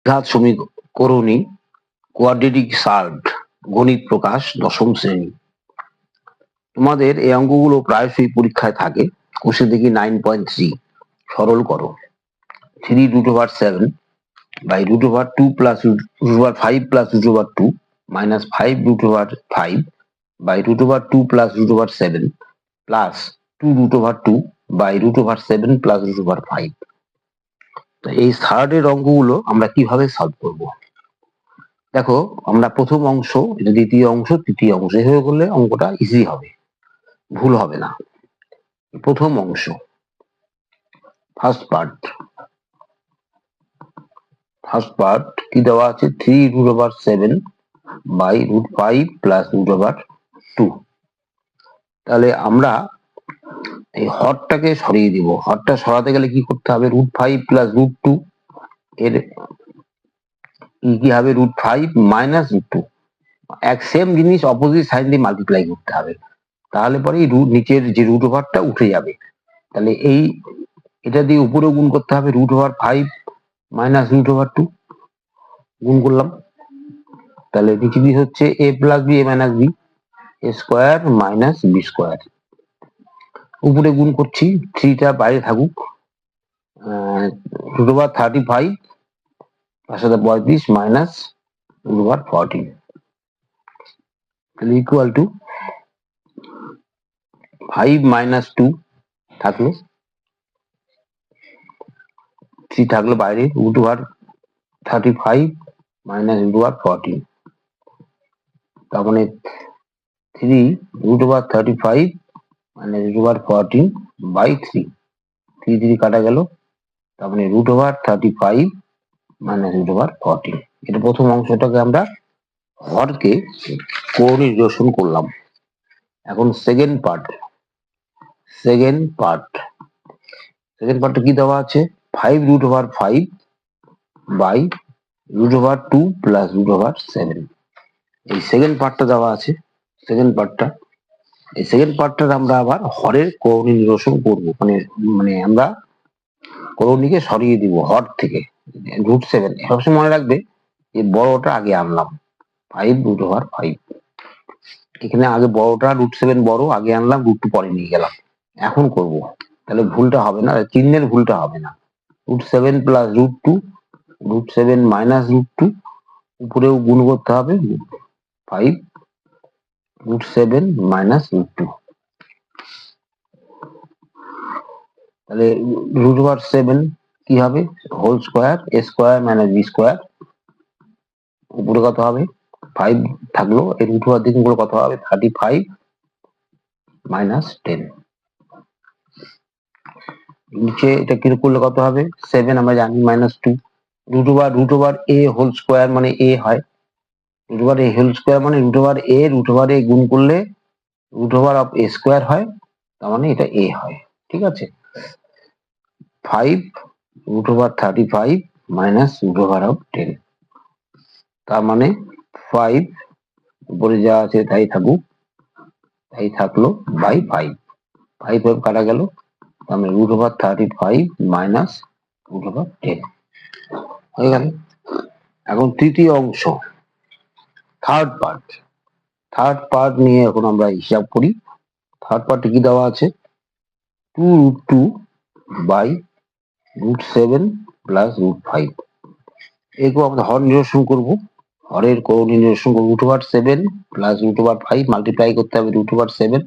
ঘাত সমীকরণী quadratic solved গণিত প্রকাশ দশম শ্রেণী। তোমাদের এই অঙ্কগুলো প্রায়শই পরীক্ষায় থাকে। কোষে দেখি 9.3 সরল করো 3√7 by √2 plus √5 plus √2 minus 5√5 by √2 plus √7 plus 2√2 by √7 plus √5। এই থার্ডের অঙ্কগুলো আমরা কিভাবে সলভ করব? দেখো, আমরা প্রথম অংশ, এটা দ্বিতীয় অংশ, তৃতীয় অংশ, এভাবে করলে অঙ্কটা ইজি হবে, ভুল হবে না। প্রথম অংশ, ফার্স্ট পার্ট কি দেওয়া আছে? 3√7 by √5 plus √2। তাহলে আমরা এই হরটাকে সরিয়ে দিব। হরটা সরাতে গেলে কি করতে হবে? √5 plus √2 এর কি হবে? √5 minus √2, এক সেম জিনিস অপোজিট সাইড দিয়ে মাল্টিপ্লাই করতে হবে, তাহলে পরে নিচের যে রুট ওভারটা উঠে যাবে। তাহলে এটা দিয়ে উপরে গুণ করতে হবে, √5 minus √2 গুণ করলাম। তাহলে নিচে দিয়ে হচ্ছে a plus b a minus b a square minus b square. উপরে গুণ করছি, 3টা বাইরে থাকুক, √35 35 মাইনাস √14 তাহলে ইকুয়াল টু 5 minus 2 থাকলো, 3 থাকলো বাইরে, √35 মাইনাস √14, তার মানে 3√35 মাইনাস √14 বাই 3, 3 কাটা গেল, তার মানে √35 মাইনাস √14। এটা প্রথম অংশটাকে আমরা হরকে কোনির্দেশন করলাম। এখন সেকেন্ড পার্টটা কি দেওয়া আছে? 5√5 বাই √2 প্লাস √7। এই সেকেন্ড পার্টটা দেওয়া আছে। এই সেকেন্ড পার্টটা আমরা আবার হরের করণী নিরসন করবো, মানে আমরা করণীকে সরিয়ে দিব হর থেকে। √7 সবসময় মনে রাখবে যে বড়টা আগে আনলাম, 5√5। এখানে আগে বড়টা √7 বড় আগে আনলাম, √2 পরে নিয়ে গেলাম। এখন করব, তাহলে ভুলটা হবে না, চিহ্নের ভুলটা হবে না। √7 প্লাস √2, √7 মাইনাস √2, উপরেও গুণ করতে হবে 5 √7 মাইনাস √2। তাহলে √7 কি হবে? Whole square, a square minus b square. উপরে কত হবে? 5 থাকলো, এর √2 দিকে কত হবে? 35 মাইনাস 10। নিচে এটা কি করলে কত হবে? 7 আমরা জানি, মাইনাস 2, √a হোল স্কোয়ার মানে a হয়, √a হোল স্কোয়ার মানে √a গুণ করলে √অফ a স্কোয়ার হয়, তার মানে এটা a হয়। ঠিক আছে, 5 √35 মাইনাস √অফ 10, তার মানে 5 উপরে যা আছে তাই থাকুক, তাই থাকলো, বাই 5, 5 কাটা গেল, তার মানে √35 মাইনাস √10 হয়ে গেল। এখন তৃতীয় অংশ, থার্ড পার্ট নিয়ে এখন আমরা হিসাব করি। থার্ড পার্টে কি দেওয়া আছে? 2√2 বাই √7 প্লাস √5। এগুলো আমরা হর নিরসন করব, হরের করণী নিরসন করবো। √7 প্লাস √5 মাল্টিপ্লাই করতে হবে √7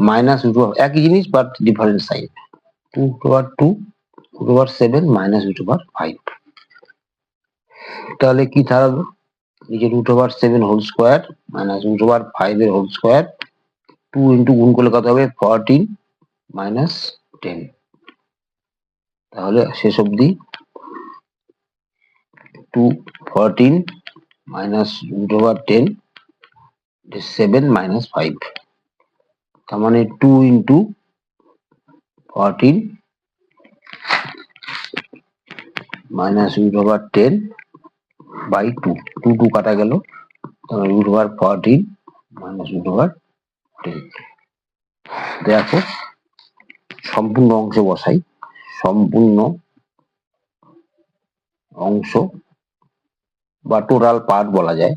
মাইনাস একই জিনিস বাট ডিফারেন্ট সাইন, 2√2 √7 মাইনাস √5। তাহলে কি থাকবে? নিচে √7 হোল স্কোয়ার মাইনাস √5 এর হোল স্কোয়ার, 2 ইন্টু গুণ করলে কত হবে? 14 মাইনাস 10। তাহলে শেষ অবধি 14 মাইনাস √10 7 মাইনাস 5, তার মানে 2 ইন্টু 14 মাইনাস √10 বাই 2, 2 কাটা গেল, তাহলে √14 মাইনাস √10। দেখো সম্পূর্ণ অংশ বসাই, সম্পূর্ণ অংশ বা টোটাল পার্ট বলা যায়।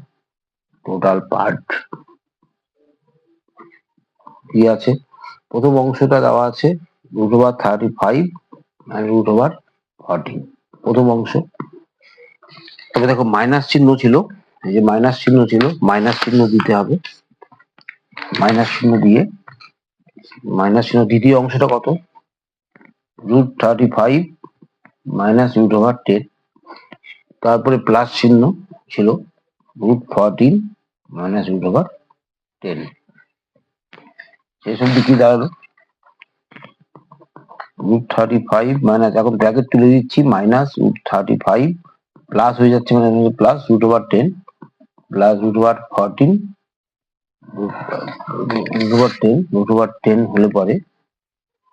টোটাল পার্ট কি আছে, প্রথম অংশটা দেওয়া আছে √35 and √14, প্রথম অংশ। তবে দেখো মাইনাস চিহ্ন ছিল, এই যে মাইনাস চিহ্ন ছিল, মাইনাস চিহ্ন দিতে হবে, মাইনাস চিহ্ন দিয়ে, মাইনাস চিহ্ন। দ্বিতীয় অংশটা কত, √35 মাইনাস √10, তারপরে প্লাস চিহ্ন ছিল √14 মাইনাস √10। সেসব দিকে দাঁড়ালো √35 মাইনাস, এখন ব্র্যাকেট তুলে দিচ্ছি, মাইনাস √35 প্লাস হয়ে যাচ্ছে, মানে প্লাস √10 প্লাস √14 √10 হলে পরে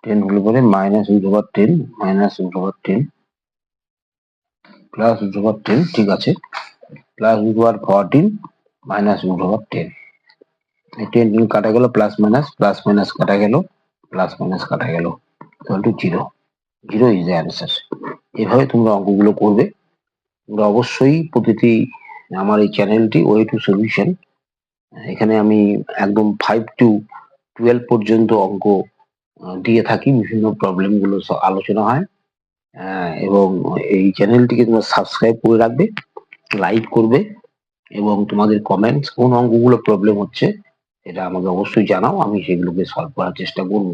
10 হলে পরে মাইনাস √10 মাইনাস √10 প্লাস √10, ঠিক আছে, প্লাস √14 মাইনাস √10। এই 10 কাটা গেল, প্লাস মাইনাস কাটা গেল, প্লাস মাইনাস কাটা গেল, equal to 0। 0 is the answer. এভাবে তোমরা অঙ্কগুলো করবে। তোমরা অবশ্যই প্রতিটি, আমার এই চ্যানেলটি ওয়ে টু সলিউশন, এখানে আমি একদম 5 to 12 পর্যন্ত অঙ্ক দিয়ে থাকি, বিভিন্ন প্রবলেম গুলো আলোচনা হয়। এবং এই চ্যানেলটিকে তোমরা সাবস্ক্রাইব করে রাখবে, লাইক করবে, এবং তোমাদের কমেন্টস কোন অঙ্কগুলো প্রবলেম হচ্ছে এটা আমাকে অবশ্যই জানাও, আমি সেগুলোকে সলভ করার চেষ্টা করবো।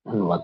ধন্যবাদ।